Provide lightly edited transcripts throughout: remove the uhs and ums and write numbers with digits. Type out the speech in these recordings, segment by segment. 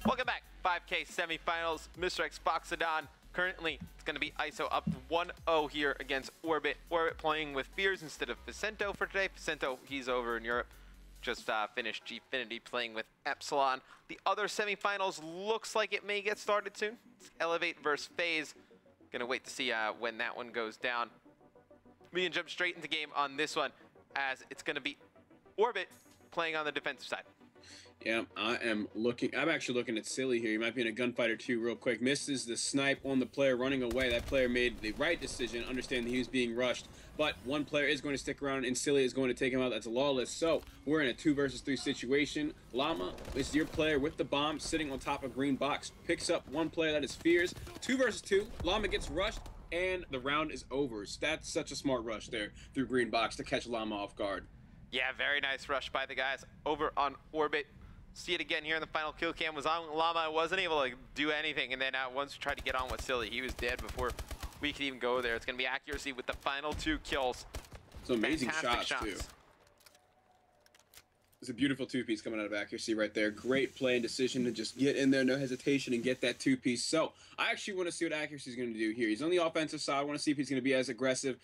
Welcome back. 5K semifinals. Mr. X Boxodon. Currently, it's going to be ISO up 1-0 here against Orbit. Orbit playing with Fears instead of Vicento for today. Vicento, he's over in Europe. Just finished Gfinity playing with Epsilon. The other semifinals looks like it may get started soon. It's Elevate versus FaZe. Gonna wait to see when that one goes down. We can jump straight into game on this one, as it's gonna be Orbit playing on the defensive side. Yeah, I'm actually looking at Silly here. He might be in a gunfight or two real quick. Misses the snipe on the player running away. That player made the right decision, understanding he was being rushed. But one player is going to stick around, and Silly is going to take him out. That's Lawless. So we're in a 2 versus 3 situation. Llama is your player with the bomb, sitting on top of green box. Picks up one player, that is Fears. 2 versus 2. Llama gets rushed, and the round is over. So that's such a smart rush there through green box to catch Llama off guard. Yeah, very nice rush by the guys over on Orbit. See it again here in the final kill cam was on Llama. Wasn't able to do anything, and then once we tried to get on with Silly, he was dead before we could even go there. It's going to be accuracy with the final 2 kills. Some amazing shots too. It's a beautiful 2-piece coming out of accuracy right there. Great play and decision to just get in there, no hesitation, and get that 2-piece. So I actually want to see what accuracy is going to do here. He's on the offensive side. I want to see if he's going to be as aggressive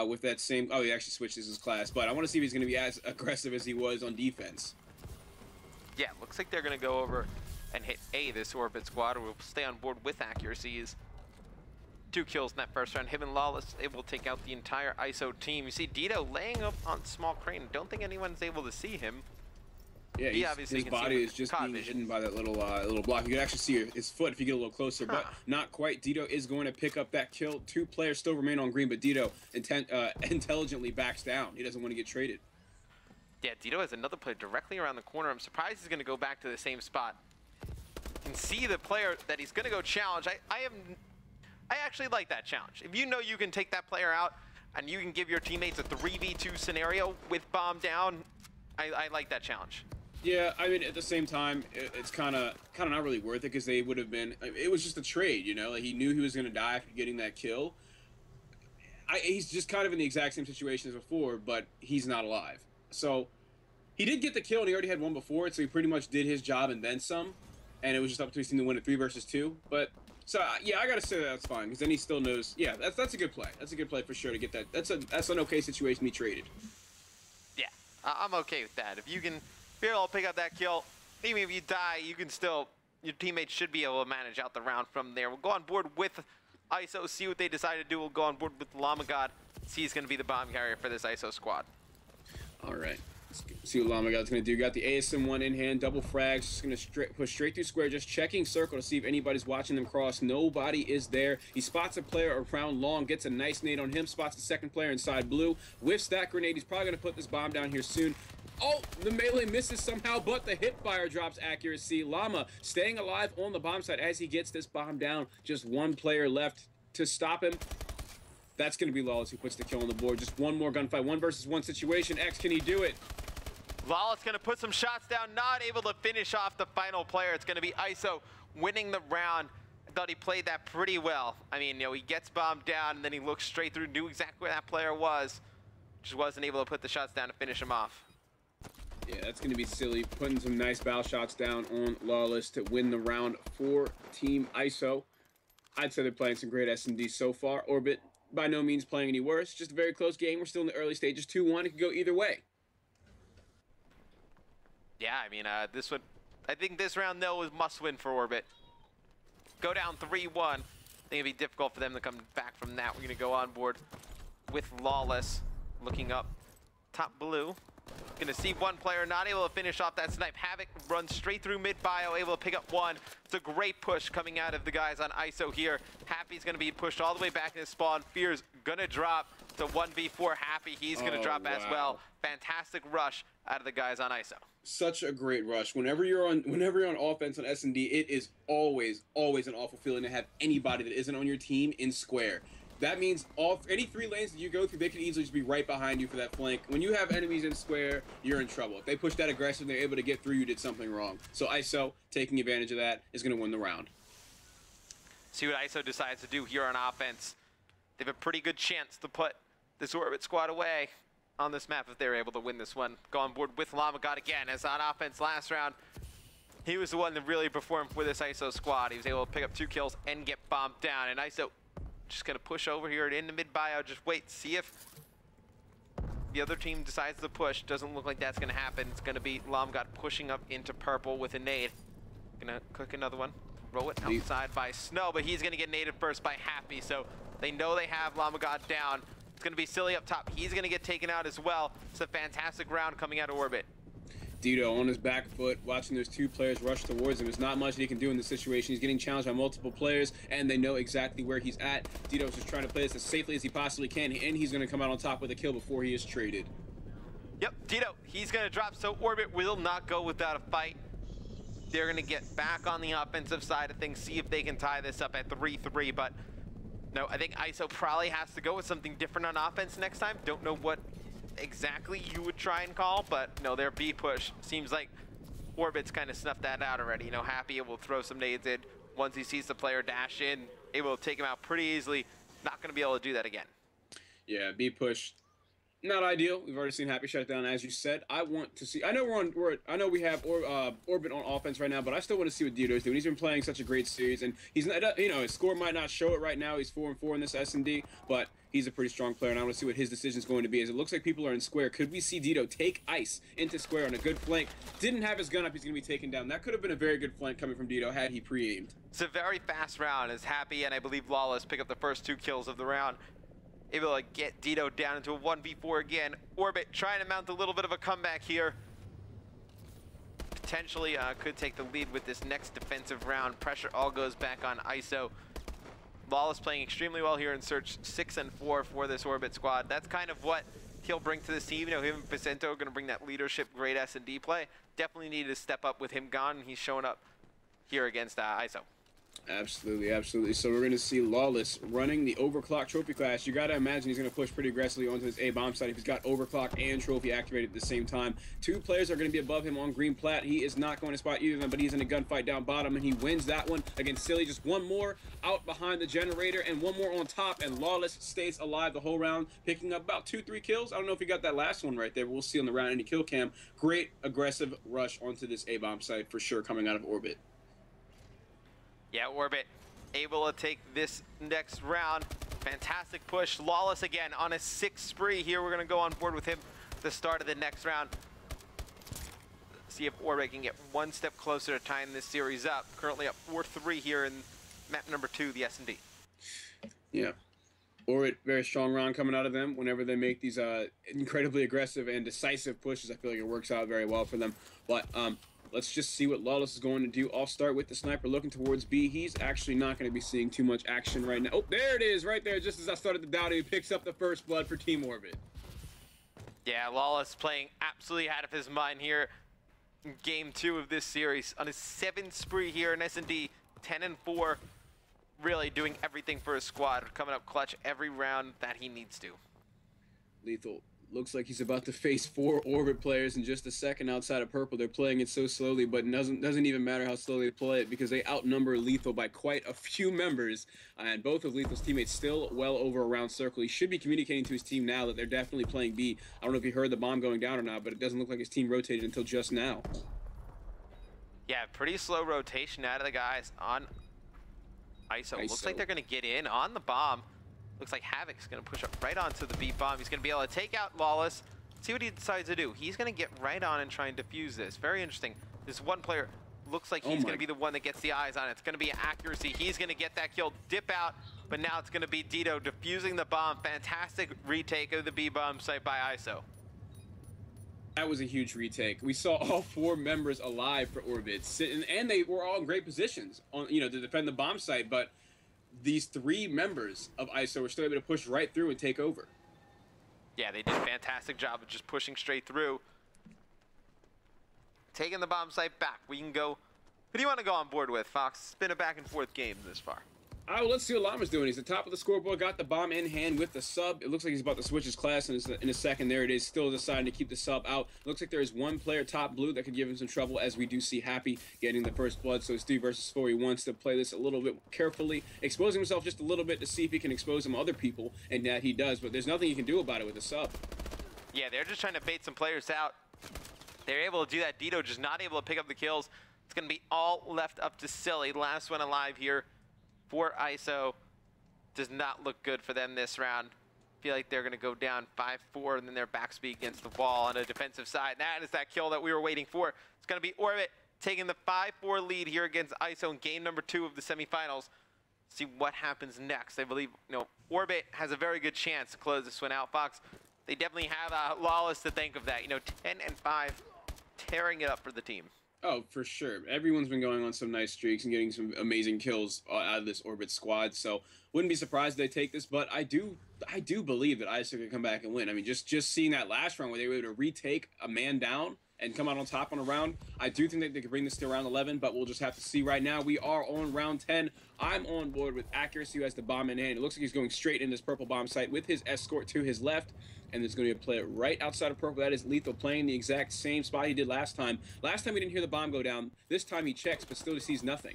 with that same. Oh, he actually switches his class, but I want to see if he's going to be as aggressive as he was on defense. Yeah, looks like they're going to go over and hit A, this Orbit squad. We'll stay on board with accuracies. 2 kills in that first round. Him and Lawless able to take out the entire ISO team. You see Dito laying up on small crane. Don't think anyone's able to see him. Yeah, he obviously his body is just being hidden by that little block. You can actually see his foot if you get a little closer, but not quite. Dito is going to pick up that kill. 2 players still remain on green, but Dito intelligently backs down. He doesn't want to get traded. Yeah, Dito has another player directly around the corner. I'm surprised he's going to go back to the same spot. You can see the player that he's going to go challenge. I actually like that challenge. If you know you can take that player out and you can give your teammates a 3v2 scenario with bomb down, I like that challenge. Yeah, I mean, at the same time, it's kind of not really worth it, because they would have been. It was just a trade, you know. Like, he knew he was going to die after getting that kill. He's just kind of in the exact same situation as before, but he's not alive. So he did get the kill, and he already had one before it, so he pretty much did his job and then some. And it was just up to his team to win at 3 versus 2. But so yeah, I gotta say that's fine, because then he still knows. Yeah, that's a good play. That's a good play for sure to get that. That's an okay situation to be traded. Yeah, I'm okay with that. If you can be able to pick up that kill, even if you die, you can still, your teammates should be able to manage out the round from there. We'll go on board with ISO, see what they decide to do. We'll go on board with Llama God, see he's going to be the bomb carrier for this ISO squad. All right, let's see what Llama God's going to do. Got the ASM1 in hand, double frags, just going to push straight through square, just checking circle to see if anybody's watching them cross. Nobody is there. He spots a player around long, gets a nice nade on him, spots the second player inside blue, whiffs that grenade. He's probably going to put this bomb down here soon. Oh, the melee misses somehow, but the hip fire drops accuracy. Llama staying alive on the bomb side as he gets this bomb down. Just one player left to stop him. That's going to be Lawless who puts the kill on the board. Just one more gunfight, 1 versus 1 situation. X, can he do it? Lawless going to put some shots down, not able to finish off the final player. It's going to be ISO winning the round. I thought he played that pretty well. I mean, you know, he gets bombed down, and then he looks straight through, knew exactly where that player was. Just wasn't able to put the shots down to finish him off. Yeah, that's going to be Silly, putting some nice bow shots down on Lawless to win the round for Team ISO. I'd say they're playing some great S&D so far. Orbit, by no means playing any worse. Just a very close game. We're still in the early stages. 2-1. It could go either way. Yeah, I mean, this one, I think this round, though, is must-win for Orbit. Go down 3-1. I think it'd be difficult for them to come back from that. We're going to go on board with Lawless, looking up top blue. Gonna see one player not able to finish off that snipe. Havoc runs straight through mid-bio, able to pick up one. It's a great push coming out of the guys on ISO here. Happy's gonna be pushed all the way back in his spawn. Fear's gonna drop to 1v4 Happy. He's gonna drop as well. Fantastic rush out of the guys on ISO. Such a great rush. Whenever you're on offense on S&D, it is always an awful feeling to have anybody that isn't on your team in square. That means any 3 lanes that you go through, they could easily just be right behind you for that flank. When you have enemies in square, you're in trouble. If they push that aggressive and they're able to get through, you did something wrong. So ISO, taking advantage of that, is going to win the round. See what ISO decides to do here on offense. They have a pretty good chance to put this Orbit squad away on this map if they're able to win this one. Go on board with Llama God again, as on offense last round. He was the one that really performed for this ISO squad. He was able to pick up 2 kills and get bombed down. And ISO just going to push over here in the mid-bio. Just wait, see if the other team decides to push. Doesn't look like that's going to happen. It's going to be Lomgod pushing up into purple with a nade. Going to cook another one. Throw it outside by Snow, but he's going to get naded first by Happy. So they know they have Lomgod down. It's going to be Silly up top. He's going to get taken out as well. It's a fantastic round coming out of Orbit. Dito on his back foot, watching those 2 players rush towards him. There's not much that he can do in this situation. He's getting challenged by multiple players, and they know exactly where he's at. Dito's just trying to play this as safely as he possibly can, and he's going to come out on top with a kill before he is traded. Yep, Dito, he's going to drop, so Orbit will not go without a fight. They're going to get back on the offensive side of things, see if they can tie this up at 3-3, but no, I think ISO probably has to go with something different on offense next time. Don't know what exactly you would try and call, but no, their B push seems like Orbit's kind of snuffed that out already. You know, Happy will throw some nades in once he sees the player dash in, able to take him out pretty easily. Not going to be able to do that again. Yeah, B push, not ideal. We've already seen Happy shut it down, as you said. I want to see. I know I know we have Orbit on offense right now, but I still want to see what Dito's doing. He's been playing such a great series, and he's not. You know, his score might not show it right now. He's 4-4 in this S&D, but he's a pretty strong player, and I want to see what his decision is going to be. As it looks like people are in square, could we see Dito take Ice into square on a good flank? Didn't have his gun up. He's going to be taken down. That could have been a very good flank coming from Dito had he pre-aimed. It's a very fast round as Happy and I believe Lawless pick up the first 2 kills of the round. Able to get Dito down into a 1v4 again. Orbit trying to mount a little bit of a comeback here. Potentially could take the lead with this next defensive round. Pressure all goes back on ISO. Lawless playing extremely well here in Search, 6-4 for this Orbit squad. That's kind of what he'll bring to this team. You know, him and Vicento are going to bring that leadership, great S&D play. Definitely needed to step up with him gone. He's showing up here against ISO. Absolutely, absolutely. So we're going to see Lawless running the Overclock Trophy class. You got to imagine he's going to push pretty aggressively onto this A-bomb side if he's got Overclock and Trophy activated at the same time. 2 players are going to be above him on green plat. He is not going to spot either of them, but he's in a gunfight down bottom, and he wins that one against Silly. Just 1 more out behind the generator and 1 more on top, and Lawless stays alive the whole round, picking up about 2-3 kills. I don't know if he got that last one right there, but we'll see on the round any kill cam. Great aggressive rush onto this A-bomb site for sure coming out of Orbit. Yeah, Orbit able to take this next round. Fantastic push. Lawless again on a 6 spree here. We're going to go on board with him at the start of the next round. See if Orbit can get 1 step closer to tying this series up. Currently up 4-3 here in map number 2, the S&D. Yeah. Orbit, very strong round coming out of them. Whenever they make these incredibly aggressive and decisive pushes, I feel like it works out very well for them. But let's just see what Lawless is going to do. I'll start with the sniper looking towards B. He's actually not going to be seeing too much action right now. Oh, there it is, right there, just as I started the dowdy. He picks up the first blood for Team Orbit. Yeah, Lawless playing absolutely out of his mind here in game 2 of this series. On his 7th spree here in S&D, 10-4. Really doing everything for his squad, coming up clutch every round that he needs to. Lethal. Looks like he's about to face 4 Orbit players in just a second outside of purple. They're playing it so slowly, but it doesn't even matter how slowly they play it because they outnumber Lethal by quite a few members. And both of Lethal's teammates still well over a round circle. He should be communicating to his team now that they're definitely playing B. I don't know if he heard the bomb going down or not, but it doesn't look like his team rotated until just now. Yeah, pretty slow rotation out of the guys on ISO. Looks like they're going to get in on the bomb. Looks like Havoc's going to push up right onto the B bomb. He's going to be able to take out Lawless. See what he decides to do. He's going to get right on and try and defuse this. Very interesting. This one player looks like he's going to be the one that gets the eyes on it. It's going to be accuracy. He's going to get that kill, dip out, but now it's going to be Dito defusing the bomb. Fantastic retake of the B bomb site by ISO. That was a huge retake. We saw all 4 members alive for Orbit sitting, and they were all in great positions on, to defend the bomb site, but these 3 members of ISO were still able to push right through and take over. Yeah, they did a fantastic job of just pushing straight through. Taking the bomb site back. We can go. Who do you want to go on board with, Fox? It's been a back and forth game this far. Well, let's see what Llama's doing. He's at the top of the scoreboard, got the bomb in hand with the sub. It looks like he's about to switch his class in a second. There it is, still deciding to keep the sub out. Looks like there is 1 player top blue that could give him some trouble, as we do see Happy getting the first blood. So it's 3 versus 4. He wants to play this a little bit carefully, exposing himself just a little bit to see if he can expose some other people, and that he does. But there's nothing he can do about it with the sub. Yeah, they're just trying to bait some players out. They're able to do that. Dito just not able to pick up the kills. It's going to be all left up to Silly. Last one alive here for ISO. Does not look good for them this round. Feel like they're going to go down 5-4, and then their backspeed against the wall on a defensive side. That is that kill that we were waiting for. It's going to be Orbit taking the 5-4 lead here against ISO in game number 2 of the semifinals. See what happens next. I believe, Orbit has a very good chance to close this one out, Fox. They definitely have Lawless to think of that. 10-5, tearing it up for the team. Oh, for sure. Everyone's been going on some nice streaks and getting some amazing kills out of this Orbit squad. So wouldn't be surprised if they take this, but I do believe that ISO can come back and win. I mean, just seeing that last round where they were able to retake a man down and come out on top on a round, I do think that they could bring this to round 11, but we'll just have to see. Right now, we are on round 10. I'm on board with Accuracy, who has the bomb in hand. It looks like he's going straight in this purple bomb site with his escort to his left, and there's going to be a player right outside of purple. That is Lethal, playing the exact same spot he did last time. Last time we didn't hear the bomb go down. This time he checks, but still sees nothing.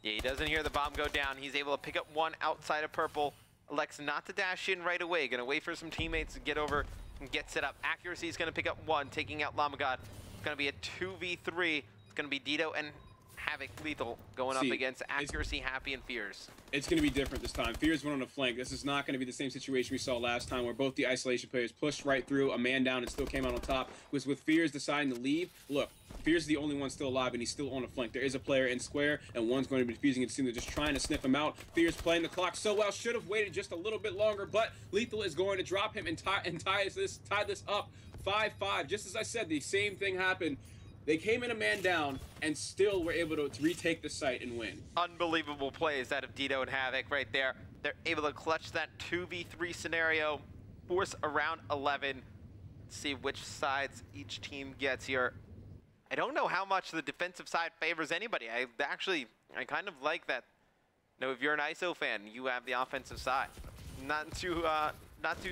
Yeah, he doesn't hear the bomb go down. He's able to pick up one outside of purple. Elects not to dash in right away. Going to wait for some teammates to get over and get set up. Accuracy is going to pick up one, taking out Lamagod. It's going to be a 2v3. It's going to be Dito and Havoc Lethal going up against Accuracy, Happy, and Fears. It's going to be different this time. Fears went on the flank. This is not going to be the same situation we saw last time where both the isolation players pushed right through, a man down, and still came out on top. Was with Fears deciding to leave. Look, Fears is the only one still alive, and he's still on the flank. There is a player in square, and one's going to be defusing it soon. They're just trying to sniff him out. Fears playing the clock so well. Should have waited just a little bit longer, but Lethal is going to drop him and tie this up 5-5. Just as I said, the same thing happened. They came in a man down and still were able to retake the site and win. Unbelievable plays out of Dito and Havoc right there. They're able to clutch that 2v3 scenario, force around 11, see which sides each team gets here. I don't know how much the defensive side favors anybody. I kind of like that. If you're an ISO fan, you have the offensive side. Not too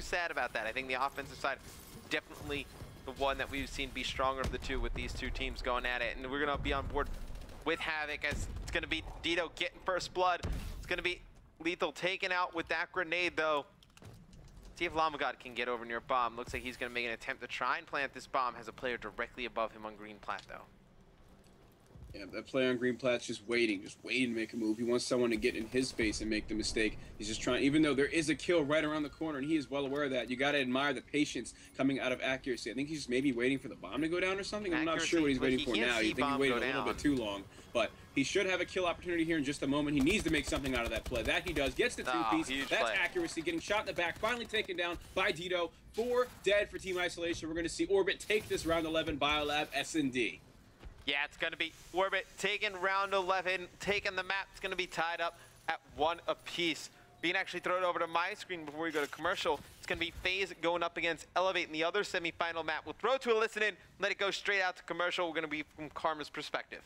sad about that. I think the offensive side definitely the one that we've seen be stronger of the two, with these two teams going at it. And we're going to be on board with Havoc, as it's going to be Dito getting first blood. It's going to be Lethal taken out with that grenade, though. See if Lamagod can get over near bomb. Looks like he's going to make an attempt to try and plant this bomb. Has a player directly above him on green plat, though. Yeah, that player on green plat's just waiting to make a move. He wants someone to get in his face and make the mistake. He's just trying, even though there is a kill right around the corner, and he is well aware of that. You got to admire the patience coming out of Accuracy. I think he's maybe waiting for the bomb to go down or something. I'm not sure what he's waiting for now. You think he waited a little bit too long, but he should have a kill opportunity here in just a moment. He needs to make something out of that play. That he does. Gets the two-piece. That's Accuracy, getting shot in the back, finally taken down by Dito. 4 dead for Team Isolation. We're going to see Orbit take this round 11 Biolab S&D. Yeah, it's going to be Orbit taking round 11, taking the map. It's going to be tied up at 1 apiece. Being actually thrown over to my screen before we go to commercial. It's going to be FaZe going up against Elevate in the other semifinal map. We'll throw to a listen in, let it go straight out to commercial. We're going to be from Karma's perspective.